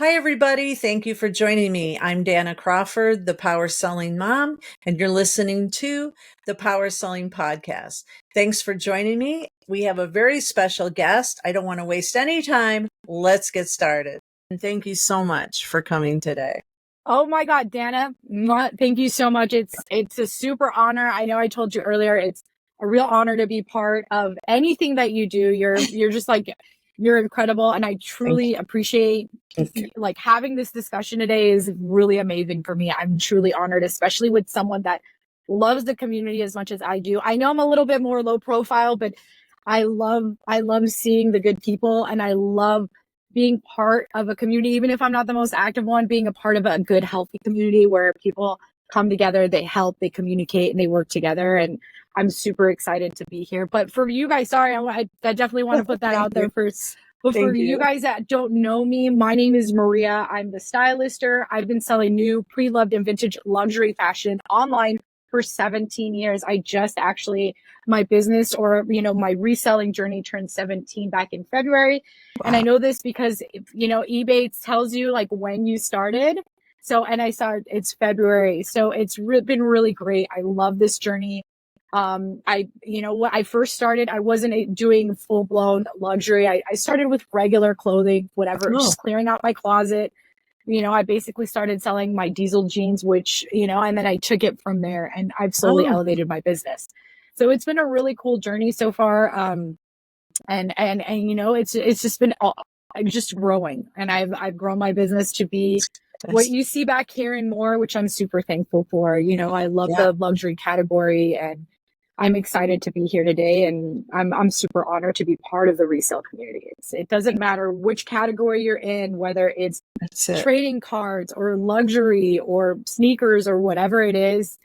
Hi, everybody. Thank you for joining me. I'm Danna Crawford, the Power Selling Mom, and you're listening to the Power Selling Podcast. Thanks for joining me. We have a very special guest. I don't want to waste any time. Let's get started. And thank you so much for coming today. Oh my God, Danna, thank you so much. It's a super honor. I know I told you earlier, it's a real honor to be part of anything that you do. You're just like, you're incredible. And I truly appreciate like having this discussion today is really amazing for me. I'm truly honored, especially with someone that loves the community as much as I do. I know I'm a little bit more low profile, but I love seeing the good people, and I love being part of a community, even if I'm not the most active one, being a part of a good, healthy community where people come together, they help, they communicate, and they work together. And I'm super excited to be here. But for you guys, sorry, I definitely want to put that out there first. But for you guys that don't know me, my name is Maria. I'm the stylister. I've been selling new, pre-loved, and vintage luxury fashion online for 17 years. I just actually, my business or, my reselling journey turned 17 back in February. Wow. And I know this because, eBay tells you like when you started. So, and I saw it's February. So it's been really great. I love this journey. When I first started, I wasn't doing full blown luxury. I started with regular clothing, whatever, just clearing out my closet. I basically started selling my diesel jeans, which, and then I took it from there, and I've slowly elevated my business. So it's been a really cool journey so far. And it's just been just growing, and I've grown my business to be what you see back here and more, which I'm super thankful for. I love the luxury category, and I'm excited to be here today, and I'm super honored to be part of the resale community. It doesn't matter which category you're in, whether it's trading cards or luxury or sneakers or whatever it is.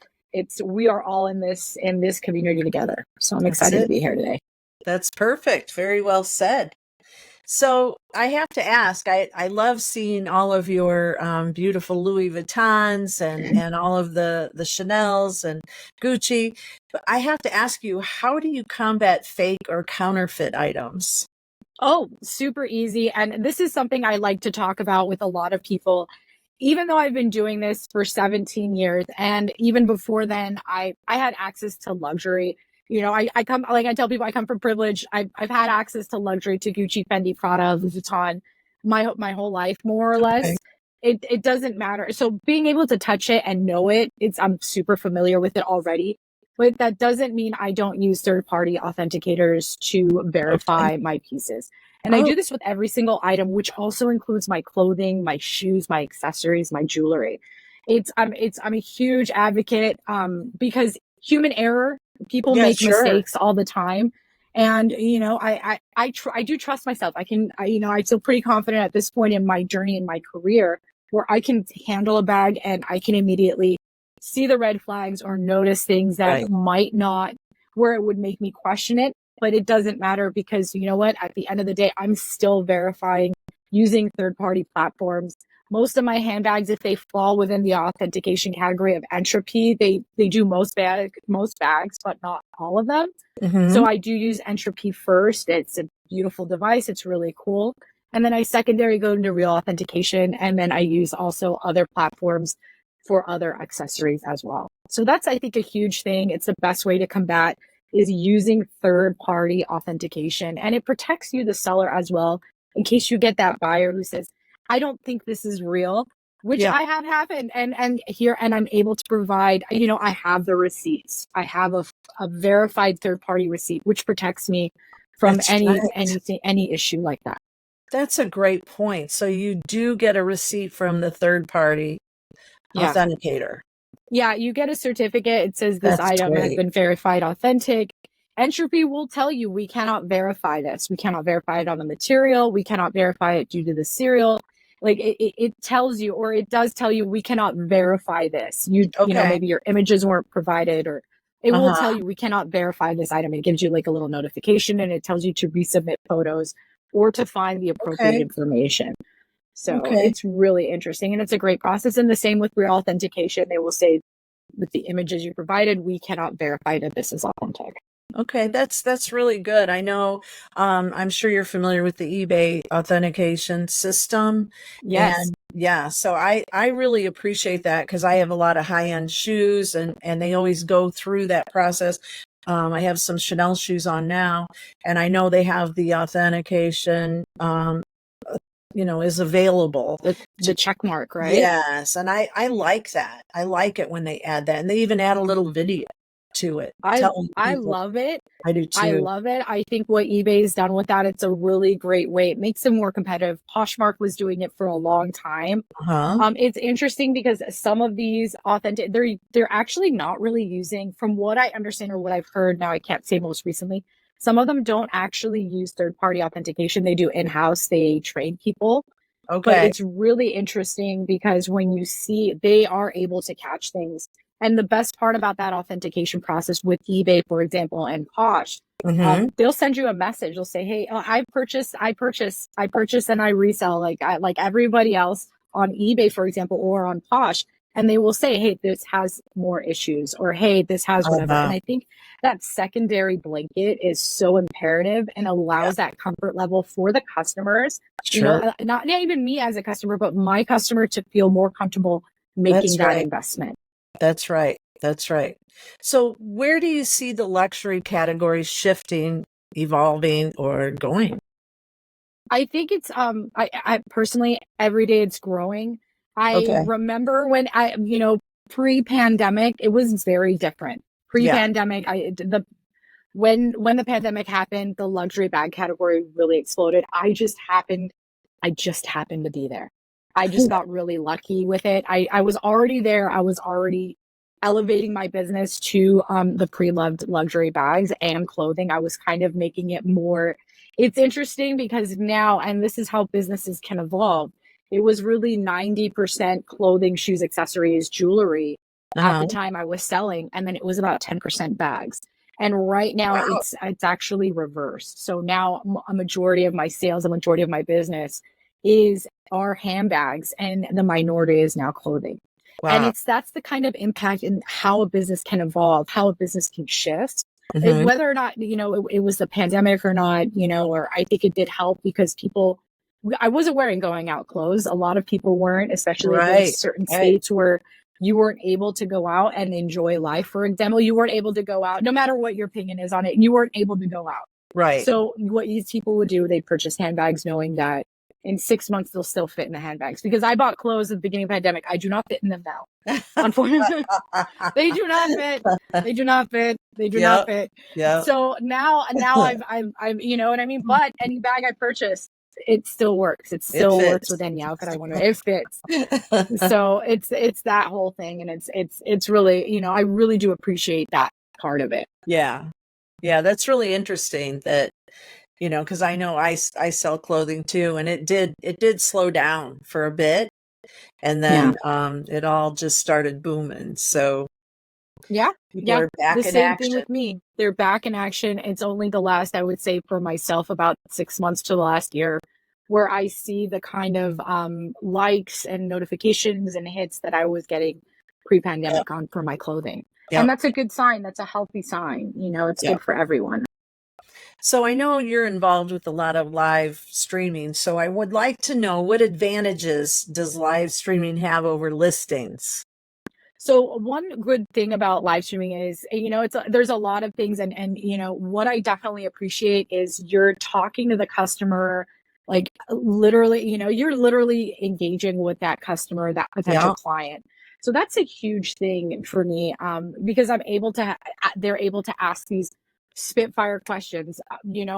We are all in this community together. So I'm excited to be here today. That's perfect. Very well said. So I have to ask, I love seeing all of your beautiful Louis Vuittons and all of the Chanels and Gucci. But I have to ask you, how do you combat fake or counterfeit items? Oh, super easy. And this is something I like to talk about with a lot of people. Even though I've been doing this for 17 years, and even before then, I had access to luxury. I come, like I tell people, I come from privilege. I've had access to luxury, to Gucci, Fendi, Prada, Louis Vuitton, my whole life, more or less. Okay. It doesn't matter. So being able to touch it and know it, I'm super familiar with it already. But that doesn't mean I don't use third-party authenticators to verify my pieces. And I do this with every single item, which also includes my clothing, my shoes, my accessories, my jewelry. I'm a huge advocate because human error. People make mistakes all the time. And, I do trust myself. I feel pretty confident at this point in my journey, in my career, where I can handle a bag and I can immediately see the red flags or notice things that might not, where it would make me question it. But it doesn't matter because you know what? At the end of the day, I'm still verifying using third-party platforms. Most of my handbags, if they fall within the authentication category of entropy, they do most bags, but not all of them. Mm-hmm. So I do use entropy first. It's a beautiful device. It's really cool. And then I secondary go into real authentication. And then I use also other platforms for other accessories as well. So that's, I think, a huge thing. It's the best way to combat is using third-party authentication. And it protects you, the seller, as well, in case you get that buyer who says, I don't think this is real, which I have happened. And I'm able to provide, I have the receipts. I have a verified third-party receipt, which protects me from any issue like that. That's a great point. So you do get a receipt from the third-party authenticator. Yeah, you get a certificate. It says this item has been verified authentic. Entropy will tell you we cannot verify this. We cannot verify it on the material. We cannot verify it due to the serial. Like it tells you, or it does tell you, we cannot verify this. You know, maybe your images weren't provided, or it will tell you we cannot verify this item. It gives you like a little notification, and it tells you to resubmit photos or to find the appropriate information. So it's really interesting, and it's a great process. And the same with real authentication. They will say with the images you provided, we cannot verify that this is authentic. Okay, that's really good. I know, I'm sure you're familiar with the eBay authentication system, Yes. and yeah, so I really appreciate that because I have a lot of high-end shoes, and they always go through that process. I have some Chanel shoes on now, and I know they have the authentication, is available. The check mark, right? Yes, and I like that. I like it when they add that, and they even add a little video to it I telling I people. love it. I do I too. love it. I think what eBay's done with that, it's a really great way. It makes them more competitive. Poshmark was doing it for a long time. Uh-huh. It's interesting because some of these authentic, they're actually not really using, from what I understand or what I've heard. Now I can't say most recently. Some of them don't actually use third party authentication. They do in house. They train people, but Okay. it's really interesting because when you see, they are able to catch things. And the best part about that authentication process with eBay, for example, and Posh, Mm-hmm. they'll send you a message. They'll say, "Hey, I purchase, and I resell like everybody else on eBay, for example, or on Posh." And they will say, "Hey, this has more issues," or "Hey, this has whatever." Uh-huh. And I think that secondary blanket is so imperative and Yeah, allows that comfort level for the customers. sure. Not even me as a customer, but my customer to feel more comfortable making That's that right. investment. That's right. That's right. So where do you see the luxury category shifting, evolving, or going? I think it's I personally every day it's growing. I Okay. remember when pre-pandemic it was very different. Yeah. Pre-pandemic when the pandemic happened, the luxury bag category really exploded. I just happened to be there. I just got really lucky with it. I was already there. I was already elevating my business to the pre-loved luxury bags and clothing. I was kind of making it more. It's interesting because now, and this is how businesses can evolve. It was really 90% clothing, shoes, accessories, jewelry at the Uh-huh. time I was selling, and then it was about 10% bags. And right now Wow. it's actually reversed. So now a majority of my sales, a majority of my business is are handbags, and the minority is now clothing. And Wow. that's the kind of impact in how a business can evolve, how a business can shift. Mm-hmm. Whether or not, it was the pandemic or not, or I think it did help because I wasn't wearing going out clothes. A lot of people weren't, especially if there's Right. certain Right. states where you weren't able to go out and enjoy life. For example, you weren't able to go out, no matter what your opinion is on it, you weren't able to go out. Right. So what these people would do, they purchase handbags knowing that in 6 months they'll still fit in the handbags. Because I bought clothes at the beginning of the pandemic. I do not fit in them now. Unfortunately, they do not fit. They do not fit. They do not Yep. fit. Yep. So now I've, you know what I mean? But any bag I purchase, it still works. It It still works fits. with any outfit I want to. It fits. So it's that whole thing, and it's really, I really do appreciate that part of it. Yeah. Yeah, that's really interesting that, because I know I sell clothing too, and it did slow down for a bit, and Yeah. then it all just started booming. So Yeah. people Yeah. are back The in same thing action. with me. They're back in action. It's only the last, I would say, for myself, about 6 months to the last year, where I see the kind of likes and notifications and hits that I was getting Yep. pre-pandemic on for my clothing. And Yep. that's a good sign. That's a healthy sign. It's Yep. good for everyone. So I know you're involved with a lot of live streaming. So I would like to know, what advantages does live streaming have over listings? So one good thing about live streaming is, there's a lot of things, and what I definitely appreciate is you're talking to the customer, like literally, you're literally engaging with that customer, that potential Yeah. client. So that's a huge thing for me, because they're able to ask these spitfire questions.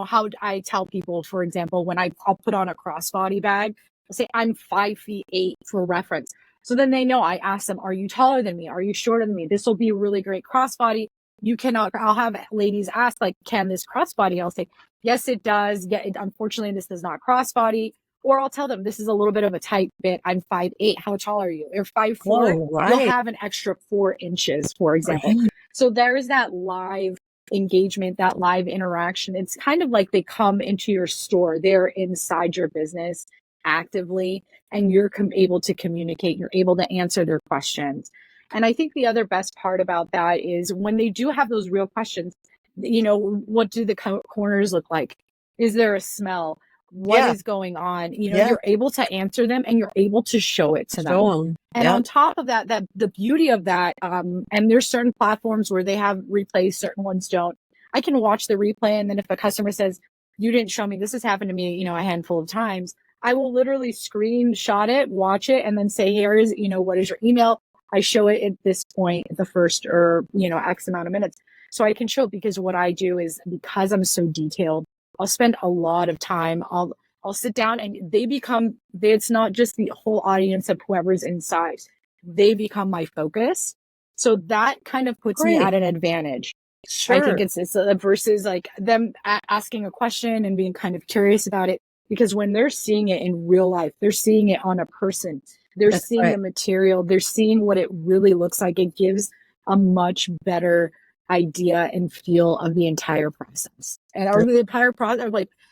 How I tell people, for example, when I'll put on a crossbody bag, I'll say I'm 5'8" for reference. So then they know. I ask them, are you taller than me? Are you shorter than me? This will be a really great crossbody. I'll have ladies ask, like, can this crossbody? I'll say, yes, it does. Yeah, unfortunately, this does not crossbody. Or I'll tell them, this is a little bit of a tight fit. I'm 5'8". How tall are you? You're 5'4". Oh, You'll right. have an extra 4 inches, for example. Right. So there's that live engagement, that live interaction. It's kind of like they come into your store. They're inside your business actively, and you're able to communicate, you're able to answer their questions. And I think the other best part about that is when they do have those real questions, what do the corners look like? Is there a smell? What Yeah. is going on? Yeah. You're able to answer them and you're able to show it to them. Show them. And on top of that, the beauty of that, and there's certain platforms where they have replays, certain ones don't. I can watch the replay, and then if a customer says, "You didn't show me," this has happened to me, a handful of times. I will literally screenshot it, watch it, and then say, "Here is, what is your email?" I show it at this point, the first or X amount of minutes, so I can show it, because what I do is, because I'm so detailed, I'll spend a lot of time. I'll sit down, and it's not just the whole audience of whoever's inside. They become my focus. So that kind of puts me at an advantage. Sure. I think it's versus like them asking a question and being kind of curious about it, because when they're seeing it in real life, they're seeing it on a person. They're seeing the material. They're seeing what it really looks like. It gives a much better idea and feel of the entire process, or the entire process,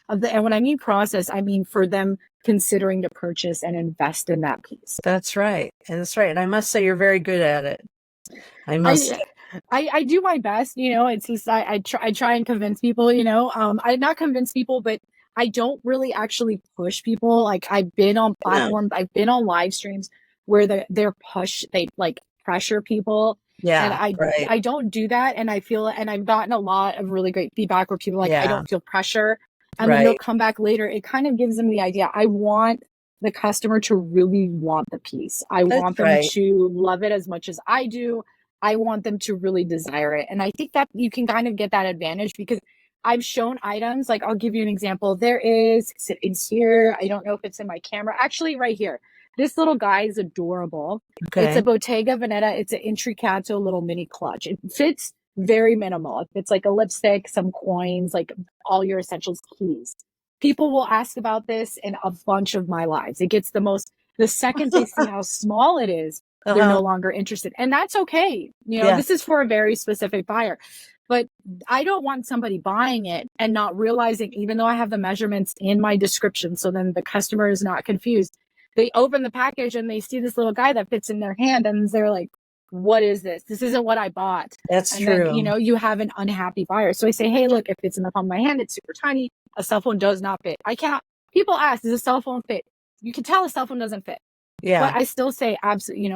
and when I mean process, I mean for them considering to purchase and invest in that piece. That's right. And that's right. And I must say, you're very good at it. I do my best, it's just, I try and convince people, I not convince people, but I don't really actually push people. Like, I've been on platforms, I've been on live streams where they like pressure people. Yeah. And I don't do that. And I feel, and I've gotten a lot of really great feedback where people are like, I don't feel pressure. And then they'll come back later. It kind of gives them the idea. I want the customer to really want the piece. I want them to love it as much as I do. I want them to really desire it. And I think that you can kind of get that advantage, because I've shown items, like, I'll give you an example. It's here. I don't know if it's in my camera. Actually, right here. This little guy is adorable. Okay. It's a Bottega Veneta. It's an Intricato little mini clutch. It fits very minimal. It fits like a lipstick, some coins, like all your essentials, keys. People will ask about this in a bunch of my lives. It gets the second they see how small it is, they're no longer interested. And that's okay. This is for a very specific buyer. But I don't want somebody buying it and not realizing, even though I have the measurements in my description, so then the customer is not confused. They open the package and they see this little guy that fits in their hand, and they're like, what is this? This isn't what I bought. That's true. Then, you have an unhappy buyer. So I say, hey, look, if it's in the palm of my hand, it's super tiny. A cell phone does not fit. People ask, does a cell phone fit? You can tell a cell phone doesn't fit. Yeah. But I still say, absolutely,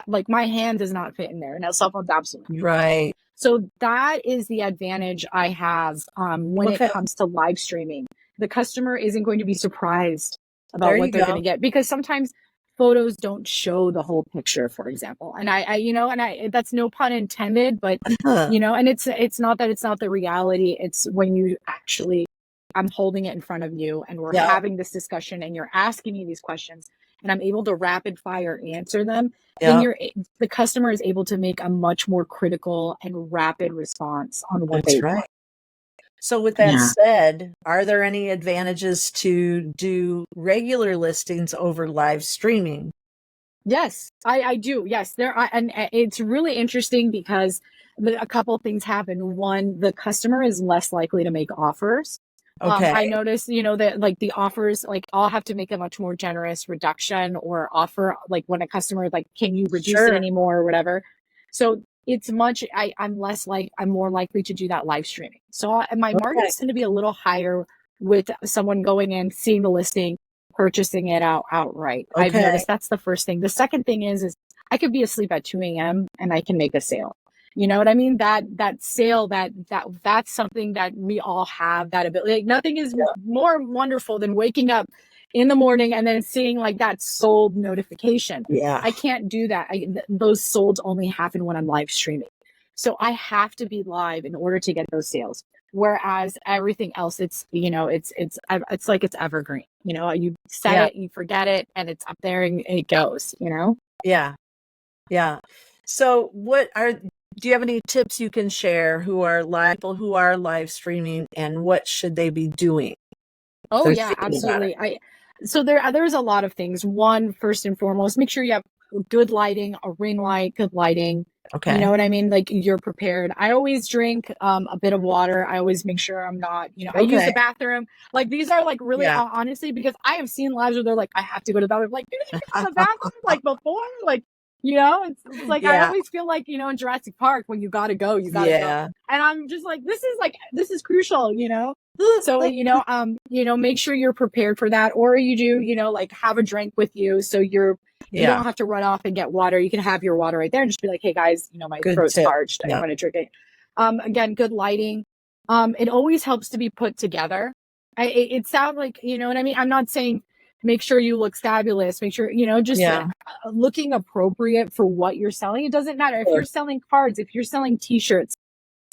like, my hand does not fit in there. And a cell phone's absolutely right. So that is the advantage I have when it comes to live streaming. The customer isn't going to be surprised about what they're going to get, because sometimes photos don't show the whole picture, for example. And I that's no pun intended, but and it's not that it's not the reality. It's when you actually, I'm holding it in front of you and we're having this discussion and you're asking me these questions and I'm able to rapid fire answer them. Then the customer is able to make a much more critical and rapid response on what they want. So with that said, are there any advantages to do regular listings over live streaming? Yes, I do. Yes, there are. And it's really interesting because a couple of things happen. One, the customer is less likely to make offers. Okay. I noticed, that like the offers, like I'll have to make a much more generous reduction or offer, like when a customer, like, can you reduce it anymore or whatever? So it's I'm more likely to do that live streaming. So my margins tend to be a little higher with someone going in, seeing the listing, purchasing it outright. I've noticed that's the first thing. The second thing is I could be asleep at 2 a.m. and I can make a sale. You know what I mean? That sale, that's something that we all have that ability. Like, nothing is more wonderful than waking up in the morning and then seeing like that sold notification. Yeah. I can't do that. Those solds only happen when I'm live streaming. So I have to be live in order to get those sales. Whereas everything else, it's like it's evergreen. You set it, you forget it, and it's up there and it goes, Yeah. Yeah. So do you have any tips you can share people who are live streaming, and what should they be doing? Oh yeah, absolutely. So there's a lot of things. One, first and foremost, make sure you have good lighting, a ring light, good lighting. Okay. You know what I mean? Like, you're prepared. I always drink a bit of water. I always make sure I'm not, I use the bathroom. Like, these are like really honestly, because I have seen lives where they're like, I have to go to the bathroom. Like, you didn't go to the bathroom like before? Like, It's like, I Yeah. always feel like, in Jurassic Park, when you gotta go, you gotta go. Yeah. And I'm just like, this is crucial, So, make sure you're prepared for that. Or you do, like have a drink with you. So you Yeah. don't have to run off and get water. You can have your water right there and just be like, hey guys, my Good throat's tip. parched. I Yeah. want to drink it. Again, good lighting. It always helps to be put together. It sounds like, you know what I mean? I'm not saying make sure you look fabulous, make sure, just Yeah. looking appropriate for what you're selling. It doesn't matter if Sure. you're selling cards, if you're selling t-shirts,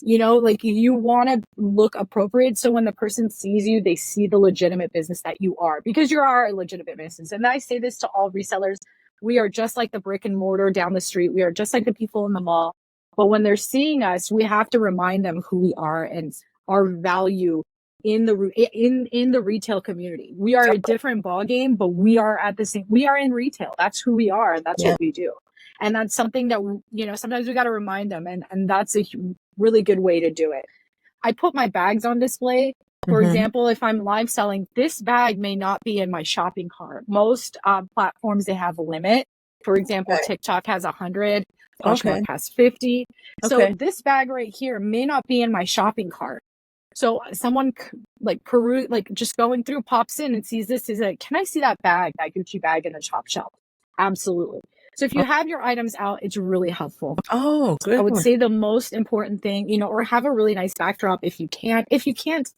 like you want to look appropriate. So when the person sees you, they see the legitimate business that you are, because you are a legitimate business. And I say this to all resellers. We are just like the brick and mortar down the street. We are just like the people in the mall. But when they're seeing us, we have to remind them who we are and our value in the retail community. We are a different ball game, but we are in retail. That's who we are. And that's what we do. And that's something that, sometimes we got to remind them. And that's a really good way to do it. I put my bags on display. For example, if I'm live selling, this bag may not be in my shopping cart. Most platforms, they have a limit. For example, TikTok has 100, Poshmark has 50. So this bag right here may not be in my shopping cart. So someone just going through pops in and sees this, is like, can I see that Gucci bag in the top shelf? Absolutely. So if you have your items out, it's really helpful. Oh, good. I would say the most important thing, or have a really nice backdrop if you can't. If you can't,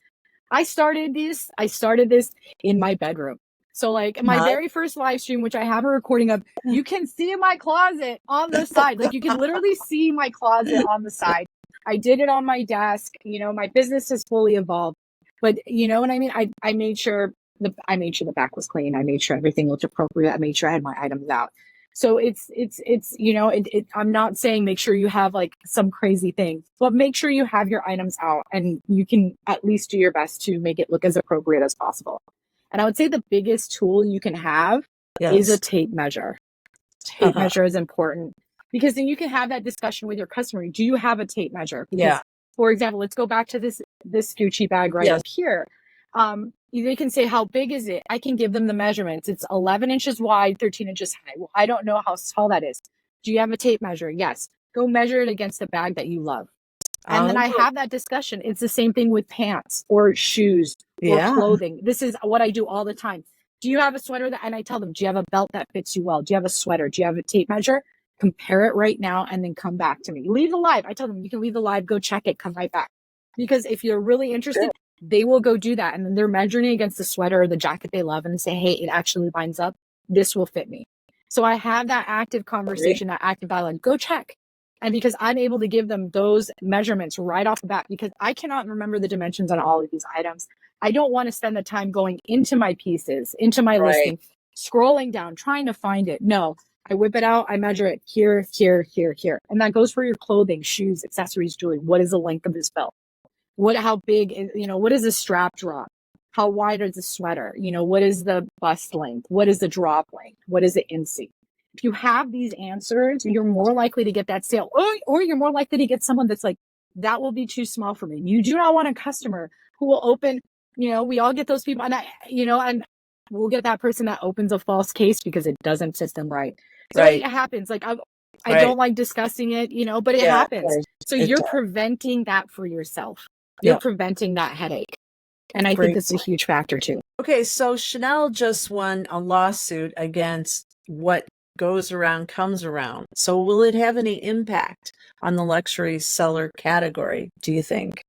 I started this in my bedroom. So like my very first live stream, which I have a recording of, you can see my closet on the side. Like you can literally see my closet on the side. I did it on my desk. My business has fully evolved, but you know what I mean? I made sure the back was clean. I made sure everything looked appropriate. I made sure I had my items out. So it's I'm not saying make sure you have like some crazy thing, but make sure you have your items out and you can at least do your best to make it look as appropriate as possible. And I would say the biggest tool you can have is a tape measure. Tape measure is important because then you can have that discussion with your customer. Do you have a tape measure? Because, for example, let's go back to this Gucci bag right up here. They can say, how big is it? I can give them the measurements. It's 11 inches wide, 13 inches high. Well, I don't know how tall that is. Do you have a tape measure? Yes. Go measure it against the bag that you love. And then I have that discussion. It's the same thing with pants or shoes or clothing. This is what I do all the time. Do you have a sweater and I tell them, do you have a belt that fits you well? Do you have a sweater? Do you have a tape measure? Compare it right now and then come back to me. Leave the live. I tell them, you can leave the live, go check it, come right back. Because if you're really interested, they will go do that. And then they're measuring it against the sweater or the jacket they love and say, hey, it actually lines up. This will fit me. So I have that active conversation, that active dialogue. Go check. And because I'm able to give them those measurements right off the bat, because I cannot remember the dimensions on all of these items. I don't want to spend the time going into my pieces, into my listing, scrolling down, trying to find it. No, I whip it out. I measure it here, here, here, here. And that goes for your clothing, shoes, accessories, jewelry. What is the length of this belt? How big is, what is the strap drop? How wide is the sweater? What is the bust length? What is the drop length? What is the inseam? If you have these answers, you're more likely to get that sale, or you're more likely to get someone that's like, that will be too small for me. You do not want a customer who will open, we all get those people, and and we'll get that person that opens a false case because it doesn't fit them right. So it happens. Like I don't like discussing it, but it happens. So you're preventing that for yourself. You're preventing that headache. And I think that's a huge factor too. Okay, so Chanel just won a lawsuit against what goes around comes around. So will it have any impact on the luxury seller category, do you think?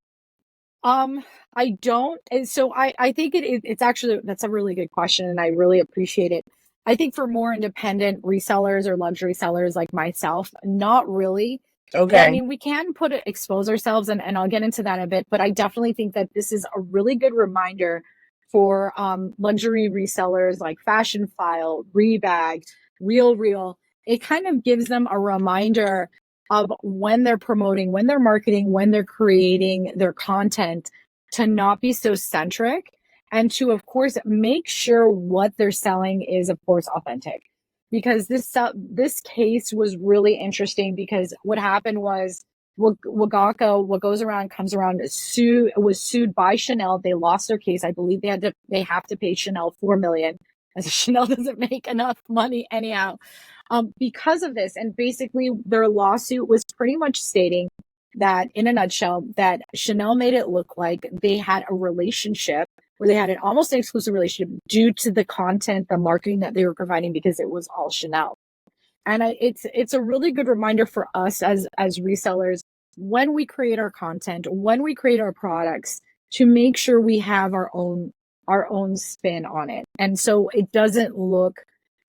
I don't. And so I think it's actually, that's a really good question. And I really appreciate it. I think for more independent resellers or luxury sellers like myself, not really. Okay. I mean, we can expose ourselves and I'll get into that a bit, but I definitely think that this is a really good reminder for luxury resellers like Fashion File, Rebag, Real. It kind of gives them a reminder of when they're promoting, when they're marketing, when they're creating their content, to not be so centric and to, of course, make sure what they're selling is, of course, authentic. Because this case was really interesting because what happened was Wagaka, what goes around comes around, was sued by Chanel. They lost their case. I believe they have to pay Chanel $4 million, as Chanel doesn't make enough money anyhow. because of this. And basically their lawsuit was pretty much stating that, in a nutshell, that Chanel made it look like they had a relationship, where they had an almost an exclusive relationship due to the content, the marketing that they were providing, because it was all Chanel. And it's a really good reminder for us as resellers, when we create our content, when we create our products, to make sure we have our own spin on it. And so it doesn't look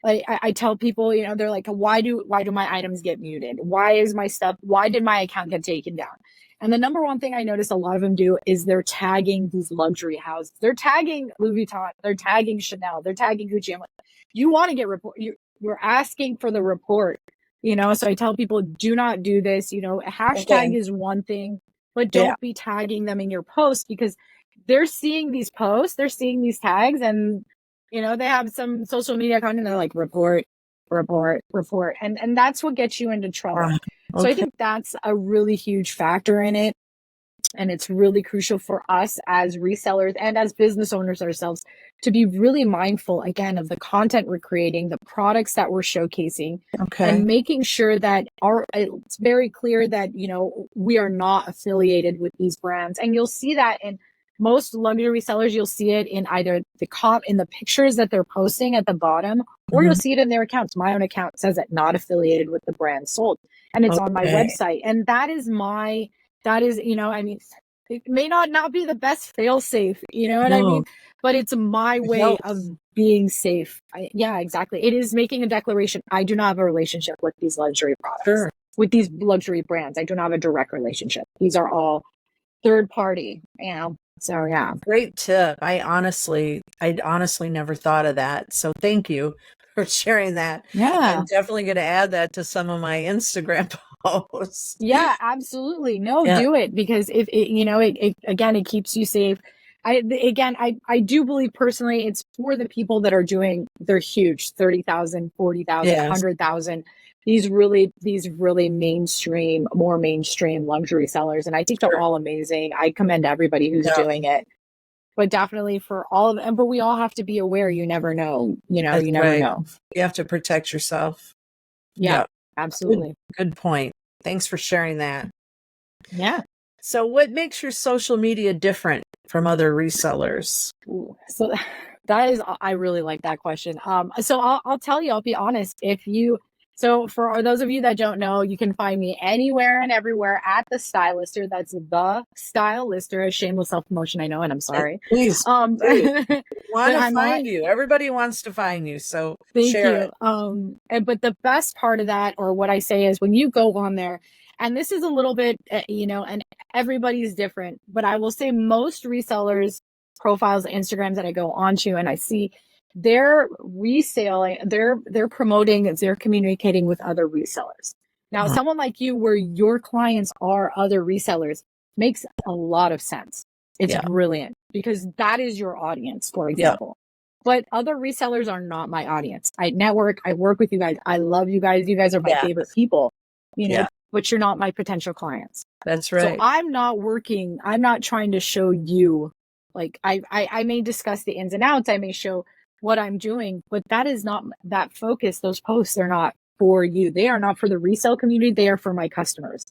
like, I tell people, you know, they're like, why do my items get muted? Why did my account get taken down? And the number one thing I notice a lot of them do is they're tagging these luxury houses. They're tagging Louis Vuitton. They're tagging Chanel. They're tagging Gucci. I'm like, you want to get report? We're asking for the report, you know? So I tell people, do not do this. You know, a hashtag is one thing, but don't be tagging them in your post, because they're seeing these posts, they're seeing these tags, and, you know, they have some social media content. They're like, report. And that's what gets you into trouble. So I think that's a really huge factor in it. And it's really crucial for us as resellers and as business owners ourselves to be really mindful, again, of the content we're creating, the products that we're showcasing, and making sure that it's very clear that, you know, we are not affiliated with these brands. And you'll see that in most luxury resellers. You'll see it in either in the pictures that they're posting at the bottom, or you'll see it in their accounts. My own account says that not affiliated with the brand sold, and it's on my website. And that is, you know, I mean, it may not be the best fail safe, you know what I mean? But it's my way of being safe. Yeah, exactly. It is making a declaration. I do not have a relationship with these luxury products, with these luxury brands. I do not have a direct relationship. These are all third party, you know? So yeah. Great tip. I honestly never thought of that. So thank you for sharing that. Yeah. I'm definitely going to add that to some of my Instagram posts. Yeah, absolutely. No, do it, because if it, you know, it again, it keeps you safe. I do believe personally it's for the people that are doing, they're huge, 30,000, 40,000, 100,000. These really more mainstream luxury sellers. And I think they're all amazing. I commend everybody who's doing it. But definitely for all of them, but we all have to be aware. You never know, you know, you never know. You have to protect yourself. Yeah. Absolutely. Good point. Thanks for sharing that. Yeah. So what makes your social media different from other resellers? Ooh, so that is, I really like that question. So I'll tell you, I'll be honest. So for those of you that don't know, you can find me anywhere and everywhere at The Style Lister. That's The Style Lister, a shameless self-promotion, I know, and I'm sorry. Please. Want to find you. Everybody wants to find you. So share it. But the best part of that, or what I say, is when you go on there, and this is a little bit, you know, and everybody's different, but I will say most resellers' profiles, Instagrams that I go onto, and I see, they're reselling, they're promoting, they're communicating with other resellers. Now, someone like you, where your clients are other resellers, makes a lot of sense. It's brilliant, because that is your audience, for example. But other resellers are not my audience. I network, I work with you guys. I love you guys. You guys are my favorite people, you know, but you're not my potential clients. That's right. So I'm not trying to show you, like, I may discuss the ins and outs. I may show what I'm doing, but that is not that focus. Those posts are not for you. They are not for the resale community. They are for my customers.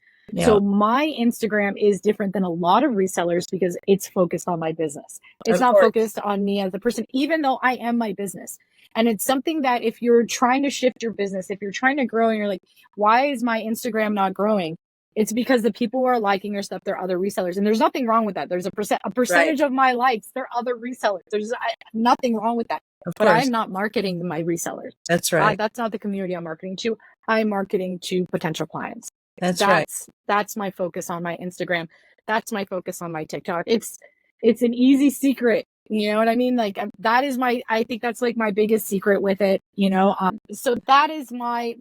So my Instagram is different than a lot of resellers, because it's focused on my business. It's not focused on me as a person, even though I am my business. And it's something that if you're trying to shift your business, if you're trying to grow and you're like, why is my Instagram not growing? It's because the people who are liking your stuff, they're other resellers. And there's nothing wrong with that. There's a percentage of my likes, they're other resellers. There's nothing wrong with that. But I'm not marketing my resellers. That's right. That's not the community I'm marketing to. I'm marketing to potential clients. That's right. That's my focus on my Instagram. That's my focus on my TikTok. It's an easy secret. You know what I mean? Like, I think that's like my biggest secret with it, you know? So I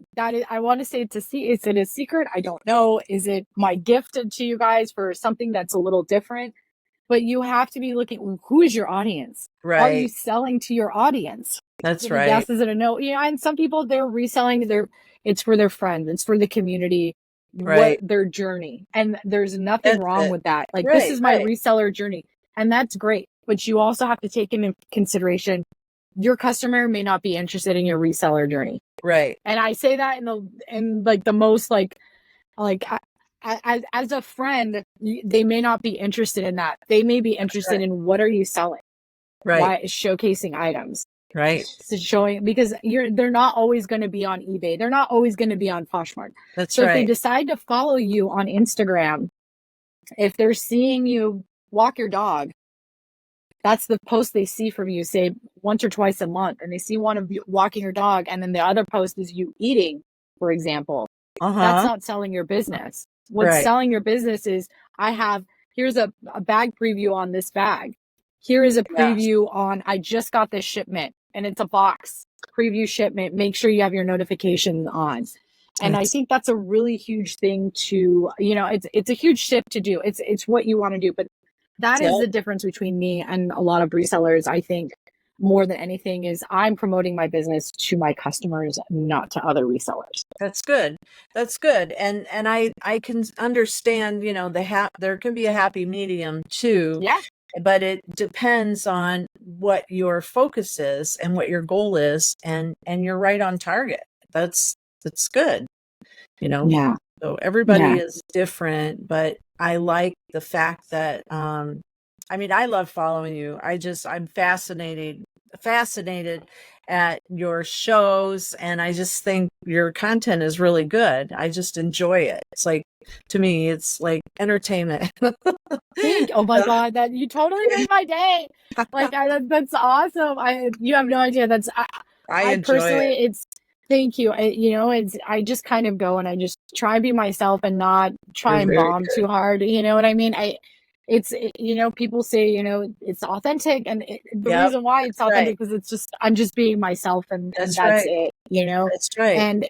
want to say is it a secret? I don't know. Is it my gift to you guys for something that's a little different? But you have to be looking, who is your audience? Right. Are you selling to your audience? That's right. Yes, is it a no? You know, and some people, they're reselling, it's for their friends, it's for the community, their journey. And there's nothing wrong with that. Like, this is my reseller journey. And that's great. But you also have to take into consideration your customer may not be interested in your reseller journey. Right. And I say that in like the most like as a friend, they may not be interested in that. They may be interested Right. in what are you selling? Right. Why showcasing items? Right. So showing, because they're not always going to be on eBay. They're not always going to be on Poshmark. That's So if they right. decide to follow you on Instagram, if they're seeing you walk your dog, that's the post they see from you, say once or twice a month, and they see one of you walking your dog, and then the other post is you eating, for example. That's not selling your business. What's Right. selling your business is here's a bag preview on this bag. Here is a Yes. preview on, I just got this shipment and it's a box preview shipment. Make sure you have your notifications on. And I think that's a really huge thing to, it's a huge shift to do. It's what you want to do, but that is the difference between me and a lot of resellers. I think more than anything is I'm promoting my business to my customers, not to other resellers. That's good. That's good. And I can understand, there can be a happy medium too. Yeah. But it depends on what your focus is and what your goal is, and you're right on target. That's good. Yeah. So everybody is different, but I like the fact that I love following you. I'm fascinated at your shows, and I just think your content is really good. I just enjoy it. It's like, to me, it's like entertainment. Oh my God, that you totally made my day. Like that's awesome. You have no idea. I enjoy personally, it. thank you. I just kind of go and I just try and be myself and not try You're and very bomb good. too hard. You know what I mean? People say, it's authentic, and the Yep, reason why it's that's right. authentic is I'm just being myself, and That's that's right. it, That's right. and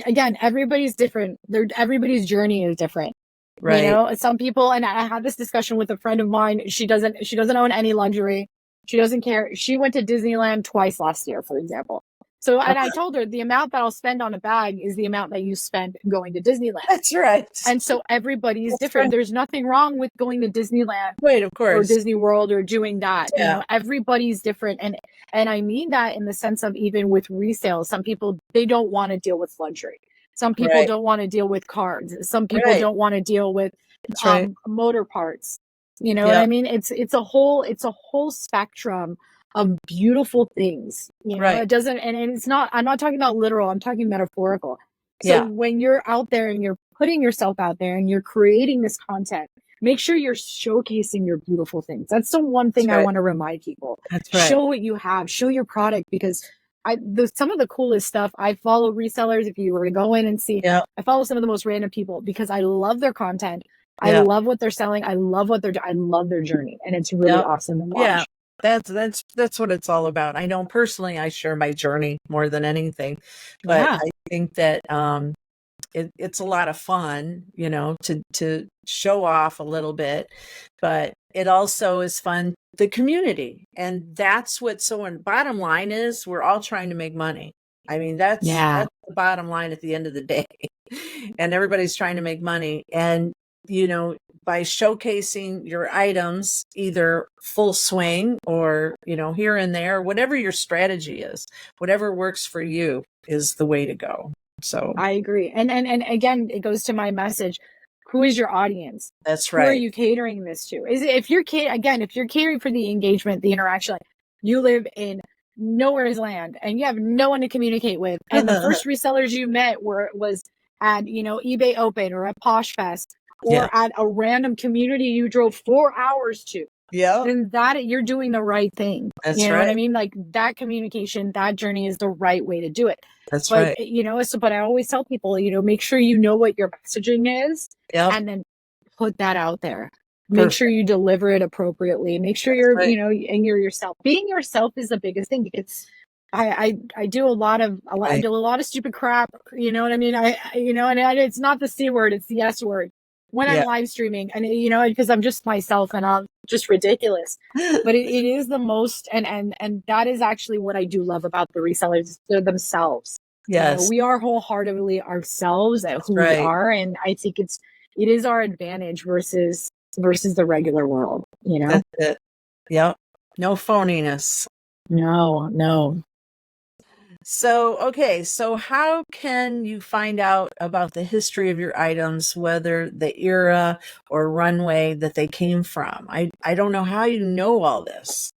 again, everybody's different. Everybody's journey is different. Right. Some people, and I had this discussion with a friend of mine. She doesn't own any luxury. She doesn't care. She went to Disneyland twice last year, for example. So, and I told her the amount that I'll spend on a bag is the amount that you spend going to Disneyland. That's right. And so everybody's different. Right. There's nothing wrong with going to Disneyland Wait, of or course. Disney World or doing that. Yeah. Everybody's different. And I mean that in the sense of, even with resale, some people, they don't want to deal with luxury. Some people Right. don't want to deal with cars. Some people Right. don't want to deal with That's right. motor parts. You know what I mean? It's a whole spectrum of beautiful things. Right. It doesn't, and it's not, I'm not talking about literal, I'm talking metaphorical. So Yeah. when you're out there and you're putting yourself out there and you're creating this content, make sure you're showcasing your beautiful things. That's the one thing I want to remind people. That's right. Show what you have, show your product, because some of the coolest stuff, I follow resellers. If you were to go in and see, I follow some of the most random people because I love their content. I love what they're selling. I love I love their journey, and it's really awesome to watch. Yeah. That's what it's all about. I know personally I share my journey more than anything, but I think that it's a lot of fun, to show off a little bit, but it also is fun, the community. And that's what's bottom line is, we're all trying to make money. I mean, that's the bottom line at the end of the day. And everybody's trying to make money. And, by showcasing your items, either full swing or, here and there, whatever your strategy is, whatever works for you is the way to go. So I agree. And again, it goes to my message. Who is your audience? That's right. Who are you catering this to? If you're catering for the engagement, the interaction, you live in nowhere's land and you have no one to communicate with. And the first resellers you met was at, eBay Open or at Posh Fest or at a random community you drove 4 hours to. Yeah. And that you're doing the right thing. That's you know right. what I mean? Like, that communication, that journey is the right way to do it. That's right. But I always tell people, make sure you know what your messaging is and then put that out there. Make sure you deliver it appropriately. Make sure you're, and you're yourself. Being yourself is the biggest thing. It's, I do a lot of stupid crap. You know what I mean? And it's not the C word, it's the S word. When I'm live streaming, and because I'm just myself and I'm just ridiculous, but it is the most, and that is actually what I do love about the resellers. They're themselves. Yes, we are wholeheartedly ourselves at who we are, and I think it is our advantage versus the regular world. That's it. Yep. No phoniness. No. So, okay, so how can you find out about the history of your items, whether the era or runway that they came from? I don't know how you know all this.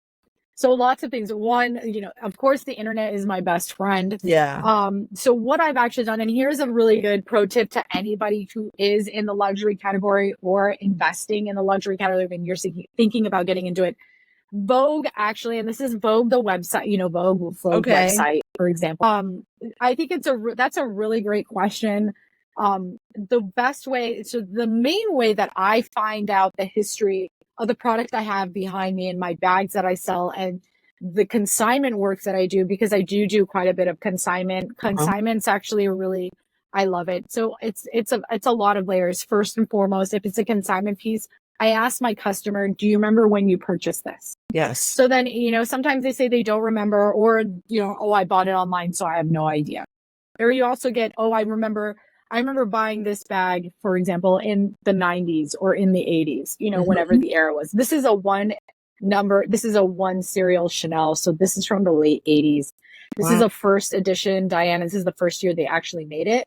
So lots of things. One, of course, the internet is my best friend. Yeah. So what I've actually done, and here's a really good pro tip to anybody who is in the luxury category or investing in the luxury category when you're thinking about getting into it. Vogue actually, and this is Vogue, the website, Vogue Okay. website, for example. I think that's a really great question. The best way, so the main way that I find out the history of the product I have behind me and my bags that I sell and the consignment work that I do, because I do quite a bit of consignment. Uh-huh. Consignment's actually really, I love it. So it's a lot of layers. First and foremost, if it's a consignment piece, I ask my customer, do you remember when you purchased this? Yes. So then, sometimes they say they don't remember, or, oh, I bought it online, so I have no idea. Or you also get, oh, I remember buying this bag, for example, in the 90s or in the 80s, whenever the era was. This is a one serial Chanel. So this is from the late 80s. This is a first edition Diana. This is the first year they actually made it.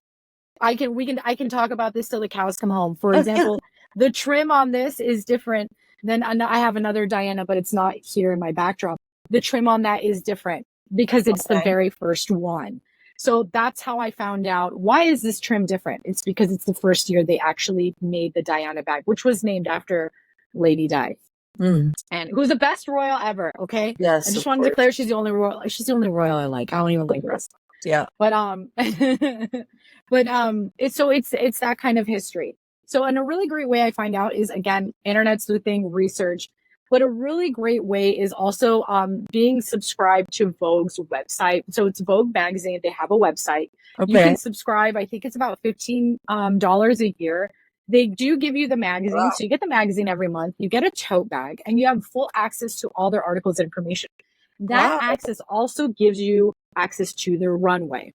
I can talk about this till the cows come home. For example, the trim on this is different than I have another Diana, but it's not here in my backdrop. The trim on that is different because it's the very first one. So that's how I found out, why is this trim different? It's because it's the first year they actually made the Diana bag, which was named after Lady Di. And who's the best royal ever. Okay. Yes. I just want to declare she's the only royal I like. I don't even like the rest. Yeah. But it's that kind of history. So, and a really great way I find out is, again, internet sleuthing, research. But a really great way is also being subscribed to Vogue's website. So it's Vogue magazine. They have a website. Okay. You can subscribe. I think it's about $15 a year. They do give you the magazine. Wow. So you get the magazine every month. You get a tote bag and you have full access to all their articles and information. That access also gives you access to their runway.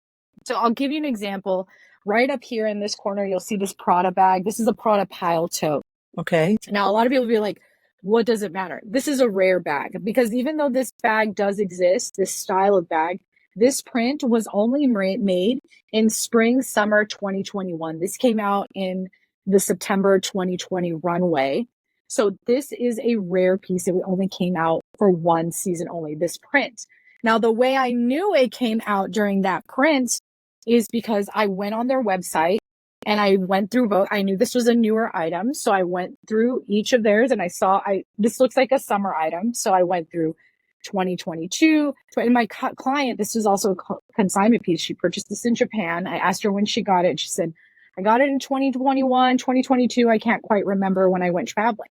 So I'll give you an example. Right up here in this corner, you'll see this Prada bag. This is a Prada pile tote. Okay. Now, a lot of people will be like, what does it matter? This is a rare bag, because even though this bag does exist, this style of bag, this print was only made in spring, summer 2021. This came out in the September 2020 runway. So this is a rare piece that only came out for one season only, this print. Now, the way I knew it came out during that print is because I went on their website and I went through both. I knew this was a newer item. So I went through each of theirs and I saw, this looks like a summer item. So I went through 2022. And my client, this was also a consignment piece. She purchased this in Japan. I asked her when she got it. She said, I got it in 2021, 2022. I can't quite remember when I went traveling.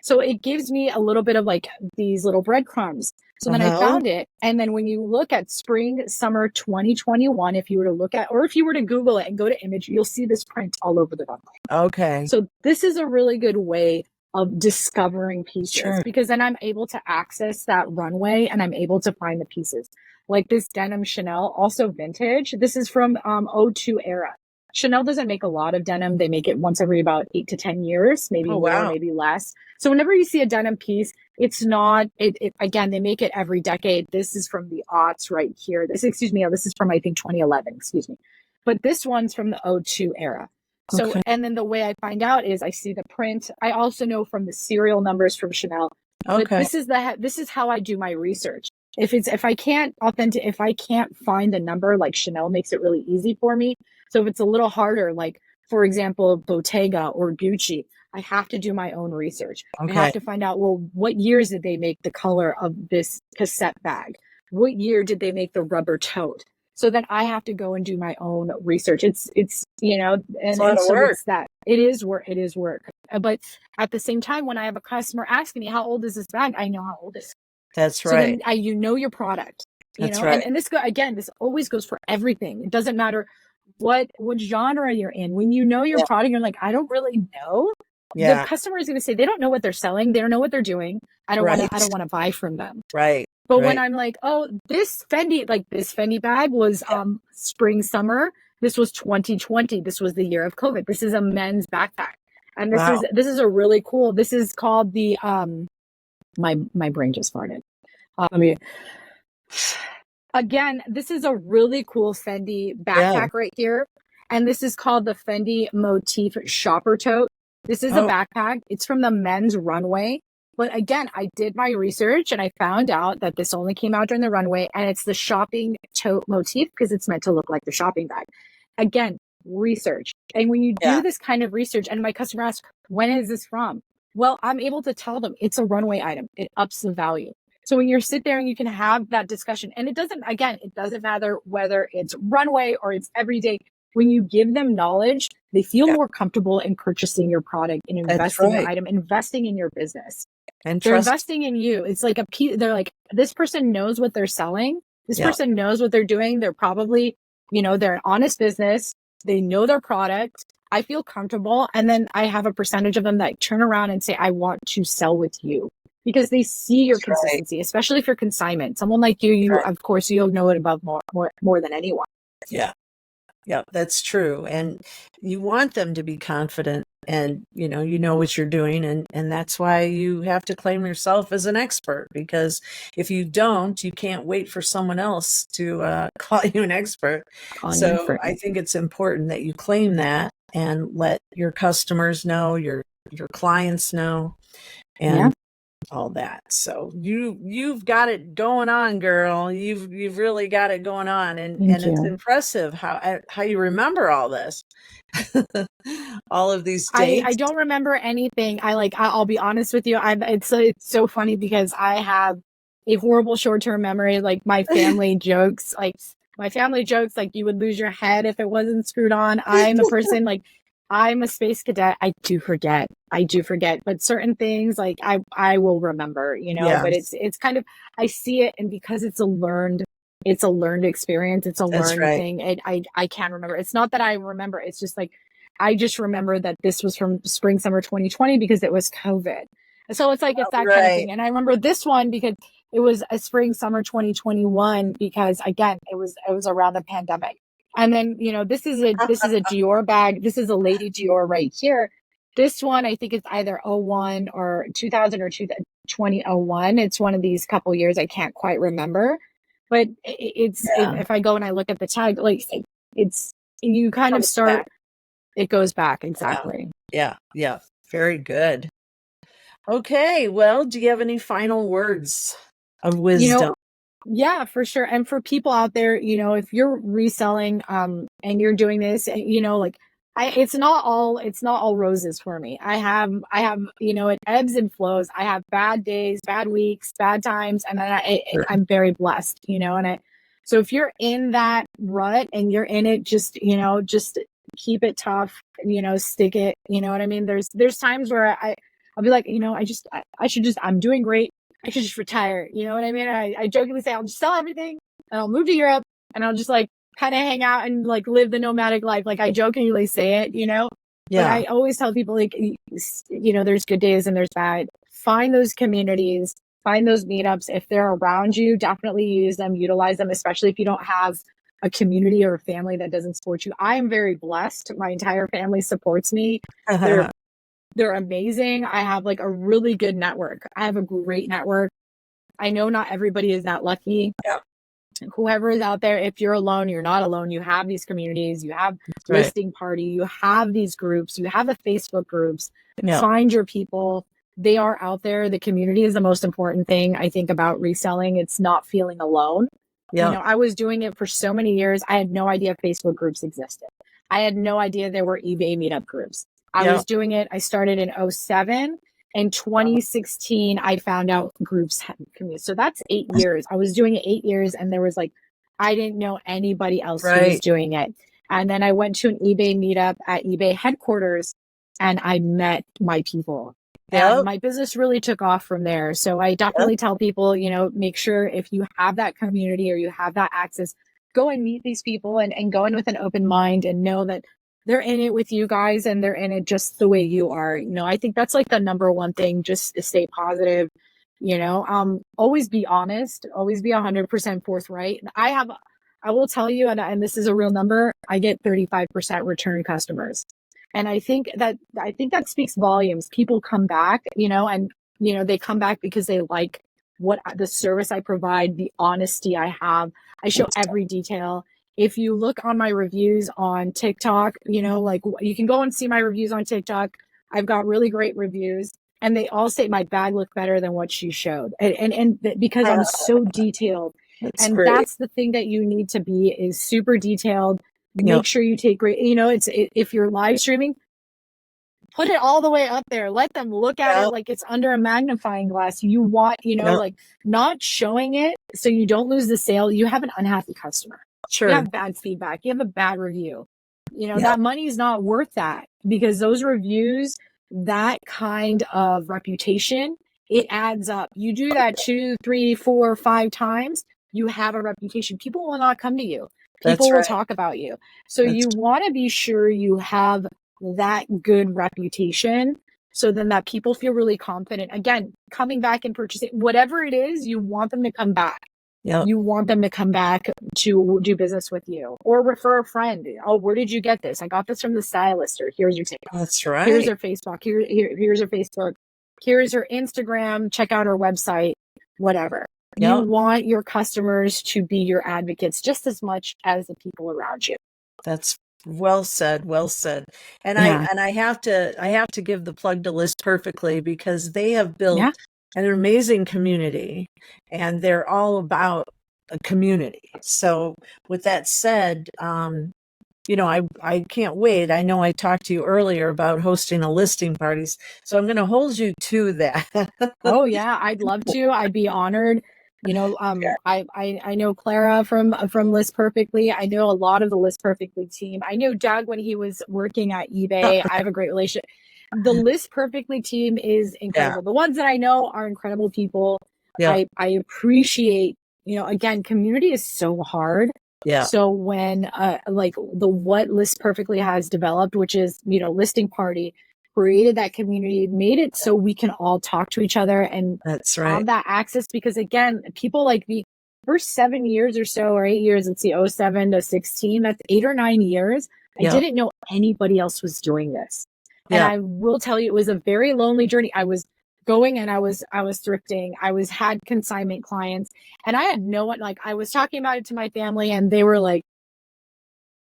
So it gives me a little bit of like these little breadcrumbs. So then I found it. And then when you look at spring, summer 2021, if you were to look at, or if you were to Google it and go to image, you'll see this print all over the runway. Okay. So this is a really good way of discovering pieces, because then I'm able to access that runway and I'm able to find the pieces. Like this denim Chanel, also vintage. This is from 02 era. Chanel doesn't make a lot of denim. They make it once every about 8 to 10 years, maybe more, maybe less. So whenever you see a denim piece, it's not, again, they make it every decade. This is from the aughts right here. This is from, I think, 2011, But this one's from the 02 era. So, and then the way I find out is I see the print. I also know from the serial numbers from Chanel. But this is how I do my research. If I can't find the number, like Chanel makes it really easy for me. So if it's a little harder, like for example, Bottega or Gucci, I have to do my own research. I have to find out, well, what years did they make the color of this cassette bag? What year did they make the rubber tote? So then I have to go and do my own research. It's that it is work. But at the same time, when I have a customer asking me, how old is this bag? I know how old it is. That's right. So then you know your product. That's right. And this always goes for everything. It doesn't matter what genre you're in. When you know your product, you're like, I don't really know. The customer is going to say they don't know what they're selling. They don't know what they're doing. I don't want to buy from them. Right. But when I'm like, oh, this Fendi bag was spring, summer. This was 2020. This was the year of COVID. This is a men's backpack. And this is a really cool, this is called the, my brain just farted. Again, this is a really cool Fendi Yeah. backpack right here. And this is called the Fendi Motif Shopper Tote. This is a Oh, backpack. It's from the men's runway. But again, I did my research and I found out that this only came out during the runway, and it's the shopping tote motif because it's meant to look like the shopping bag. Again, research. And when you yeah. do this kind of research, and my customer asks, when is this from? Well, I'm able to tell them it's a runway item. It ups the value. So when you sit there and you can have that discussion, and it doesn't matter whether it's runway or it's everyday. When you give them knowledge, they feel Yeah. more comfortable in purchasing your product and That's investing your right. item, investing in your business. And They're trust. investing in you. It's like they're like, this person knows what they're selling. This Yeah. person knows what they're doing. They're probably, they're an honest business. They know their product. I feel comfortable. And then I have a percentage of them that turn around and say, I want to sell with you because they see your That's right. consistency, especially if you're consignment. Someone like you, Right. of course, you'll know it above more than anyone. Yeah. Yeah, that's true. And you want them to be confident and you know what you're doing, and that's why you have to claim yourself as an expert, because if you don't, you can't wait for someone else to call you an expert. On you So for I think it's important that you claim that and let your customers know, your clients know, yeah. and all that. So you've got it going on, girl. You've really got it going on, and Thank it's you. impressive how you remember all this. All of these I dates. don't remember anything. I'll be honest with you. It's so funny because I have a horrible short-term memory. Like my family jokes, like you would lose your head if it wasn't screwed on. I'm a person like I'm a space cadet. I do forget, but certain things like I will remember, Yeah, but it's kind of I see it, and because it's a learned experience. It's a that's learned right. thing. I can't remember. It's not that I remember. It's just like I just remember that this was from spring, summer 2020 because it was COVID. So it's that kind of Right. thing. And I remember this one because it was a spring, summer 2021 because again, it was around the pandemic. And then, this is a Dior bag. This is a Lady Dior right here. This one, I think it's either '01 or 2000 or 2001. It's one of these couple years. I can't quite remember, but Yeah, if I go and I look at the tag, like it's, you kind of comes start, back. it goes back. Yeah, Exactly. yeah, yeah. Very good. Okay, well, do you have any final words of You know, wisdom? yeah, for sure. And for people out there, if you're reselling, and you're doing this, like it's not all roses for me. I have, it ebbs and flows. I have bad days, bad weeks, bad times, and then Sure. I'm very blessed, so if you're in that rut and you're in it, just keep it tough, stick it, you know what I mean? There's times where I'll be like, I should just, I'm doing great. I should just retire. You know what I mean? I jokingly say I'll just sell everything and I'll move to Europe and I'll just like kind of hang out and like live the nomadic life. Like I jokingly say it, but Yeah, I always tell people like, there's good days and there's bad. Find those communities, find those meetups. If they're around you, definitely use them, utilize them, especially if you don't have a community or a family that doesn't support you. I am very blessed. My entire family supports me. They're they're amazing. I have like a really good network. I have a great network. I know not everybody is that lucky. yeah, Whoever is out there, if you're alone, you're not alone. You have these communities, you have that's right. listing party, you have these groups, you have the Facebook groups. Yeah, Find your people. They are out there. The community is the most important thing I think about reselling. It's not feeling alone. yeah, I was doing it for so many years. I had no idea Facebook groups existed. I had no idea there were eBay meetup groups. I yeah. was doing it. I started in '07. In 2016, I found out groups had communities. So that's 8 years. I was doing it 8 years, and there was like, I didn't know anybody else who was Right. doing it. And then I went to an eBay meetup at eBay headquarters, and I met my people. And Yep. my business really took off from there. So I Yep. definitely tell people, make sure if you have that community or you have that access, go and meet these people and go in with an open mind and know that they're in it with you guys and they're in it just the way you are. I think that's like the number one thing, just stay positive, always be honest, always be 100% forthright. I will tell you, and this is a real number, I get 35% return customers. And I think that speaks volumes. People come back, and they come back because they like what the service I provide, the honesty I have. I show every detail. If you look on my reviews on TikTok, like you can go and see my reviews on TikTok. I've got really great reviews, and they all say my bag looked better than what she showed. And because I'm so detailed. That's And great. that's the thing that you need to be, is super detailed. Yep. Make sure you take great, if you're live streaming, put it all the way up there. Let them look at it like it's under a magnifying glass. You want, like not showing it so you don't lose the sale. You have an unhappy customer. Sure. You have bad feedback. You have a bad review. That money is not worth that, because those reviews, that kind of reputation, it adds up. You do that 2, 3, 4, 5 times, you have a reputation. People will not come to you. People will talk about you. So you want to be sure you have that good reputation, so then that people feel really confident. Again, coming back and purchasing, whatever it is, you want them to come back. Yep. You want them to come back to do business with you, or refer a friend. Oh, where did you get this? I got this from the stylist. Or here's your TikTok. That's right. Here's her Facebook. Here's her Facebook. Here's her Instagram. Check out her website. Whatever. Yep. You want your customers to be your advocates just as much as the people around you. That's well said. Well said. And I have to give the plug to List Perfectly, because they have built an amazing community, and they're all about a community. So with that said, I can't wait. I know I talked to you earlier about hosting a listing parties, so I'm going to hold you to that. Oh yeah, I'd love to. I'd be honored. I know Clara from List Perfectly. I know a lot of the List Perfectly team. I know Doug when he was working at eBay. I have a great relationship. The List Perfectly team is incredible. The ones that I know are incredible people. I appreciate, again, community is so hard. Yeah. So when what List Perfectly has developed, which is, Listing Party, created that community, made it so we can all talk to each other and have that access. Because again, people like the first 7 years or so, or 8 years, let's see, 07 to 16, that's 8 or 9 years. I didn't know anybody else was doing this. And I will tell you, it was a very lonely journey. I was going and I was thrifting. Had consignment clients, and I had no one, like, I was talking about it to my family, and they were like,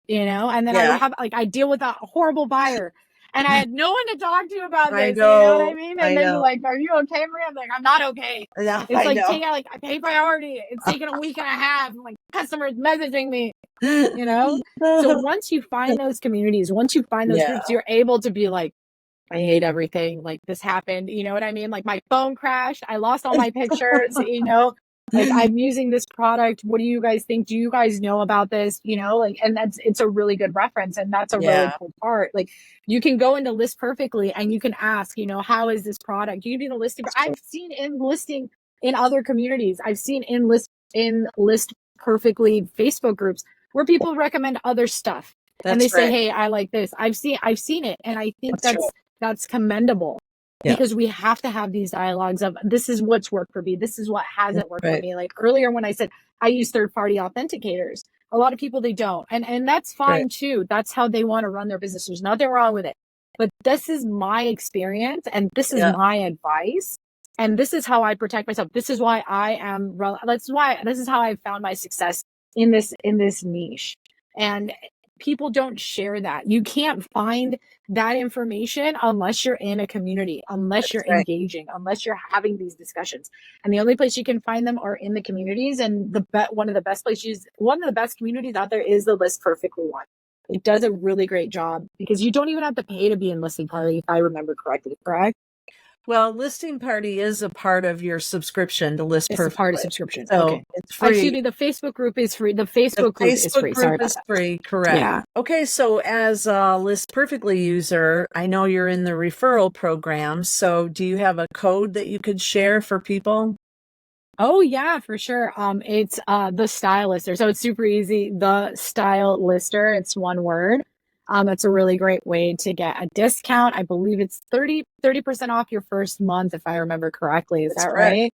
and then I deal with a horrible buyer, and I had no one to talk to about this. You know what I mean? And then you're like, are you okay, Maria? I'm like, I'm not okay. It's like taking out, like, I pay priority. It's taken a week and a half. I'm like, customers messaging me, So once you find those communities, once you find those groups, you're able to be like, I hate everything. Like, this happened. You know what I mean? Like, my phone crashed. I lost all my pictures, like, I'm using this product. What do you guys think? Do you guys know about this? And it's a really good reference. And that's a really cool part. Like, you can go into List Perfectly and you can ask, how is this product? You can be the listing. I've seen in listing in other communities. I've seen in List Perfectly Facebook groups where people recommend other stuff. And they say, hey, I like this. I've seen it. And I think that's commendable, because we have to have these dialogues of, this is what's worked for me. This is what hasn't worked for me. Like earlier when I said I use third-party authenticators, a lot of people, they don't. And that's fine too. That's how they want to run their business. There's nothing wrong with it. But this is my experience, and this is my advice. And this is how I protect myself. This is why this is how I found my success in this niche. And people don't share that. You can't find that information unless you're in a community, unless you're engaging, unless you're having these discussions. And the only place you can find them are in the communities. And one of the best communities out there is the List Perfectly one. It does a really great job, because you don't even have to pay to be in Listing Party, if I remember correctly, correct? Well, Listing Party is a part of your subscription to List Perfectly. It's a part of subscription. So okay. It's free. Excuse me, the Facebook group is free. The Facebook group is free. Sorry about that. Free, correct. Yeah. Okay, so as a List Perfectly user, I know you're in the referral program. So do you have a code that you could share for people? Oh yeah, for sure. It's the Style Lister. So it's super easy. The Style Lister. It's one word. It's a really great way to get a discount. I believe it's 30% off your first month, if I remember correctly. Is that right?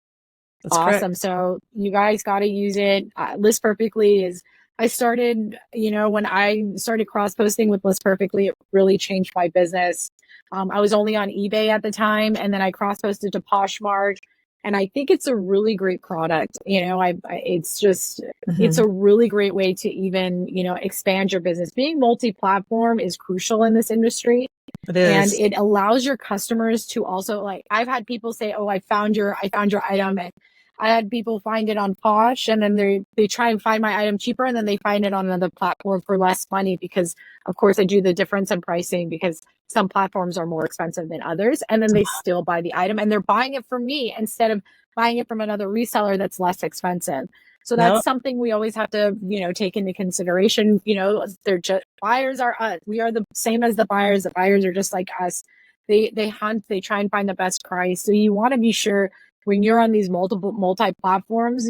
That's awesome. Correct. So you guys got to use it. List Perfectly I started, when I started cross posting with List Perfectly, it really changed my business. I was only on eBay at the time, and then I cross posted to Poshmark. And I think it's a really great product. It's just, it's Mhm. a really great way to even, expand your business. Being multi-platform is crucial in this industry. It And is. it allows your customers to also, like, I've had people say, "Oh, I found your item." And I had people find it on Posh, and then they try and find my item cheaper, and then they find it on another platform for less money, because of course I do the difference in pricing, because some platforms are more expensive than others, and then they still buy the item, and they're buying it from me instead of buying it from another reseller that's less expensive. So No, that's something we always have to, take into consideration. They're just, buyers are us. We are the same as the buyers. The buyers are just like us. They hunt, they try and find the best price. So you want to be sure when you're on these multi platforms,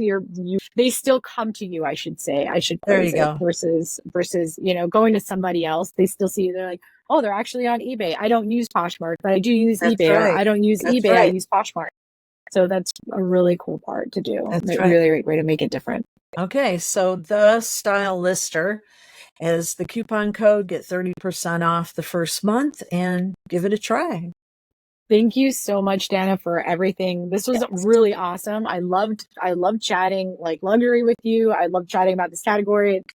they still come to you. I should there phrase you it, go. versus going to somebody else. They still see you. They're like, oh, they're actually on eBay. I don't use Poshmark, but I do use That's eBay. Or right. I don't use That's eBay. I right. use Poshmark. So that's a really cool part to do. That's A right. really great way to make it different. Okay, so the style lister as the coupon code, get 30% off the first month and give it a try. Thank you so much, Danna, for everything. This was Yes. really awesome. I loved chatting like luxury with you. I love chatting about this category. It's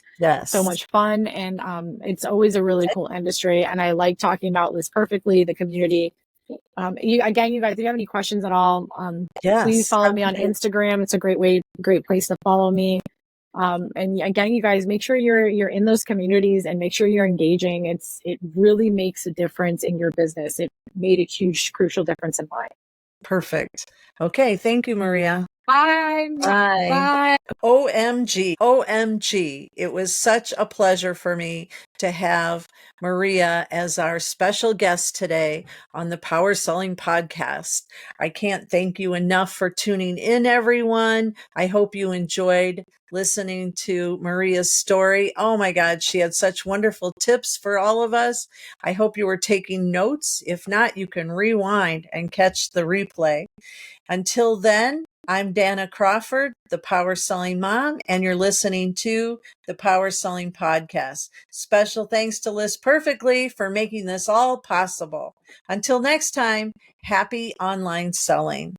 so Yes. much fun, and it's always a really cool industry. And I like talking about Liz Perfectly, the community. You guys, if you have any questions at all, please Yes. follow me on Instagram. It's a great place to follow me. And again, you guys, make sure you're in those communities and make sure you're engaging. It really makes a difference in your business. It made a huge, crucial difference in mine. Perfect. Okay. Thank you, Maria. Bye. Bye. Bye. OMG. OMG. It was such a pleasure for me to have Maria as our special guest today on the Power Selling Podcast. I can't thank you enough for tuning in, everyone. I hope you enjoyed listening to Maria's story. Oh my God, she had such wonderful tips for all of us. I hope you were taking notes. If not, you can rewind and catch the replay. Until then, I'm Danna Crawford, the Power Selling Mom, and you're listening to the Power Selling Podcast. Special thanks to Liz Perfectly for making this all possible. Until next time, happy online selling.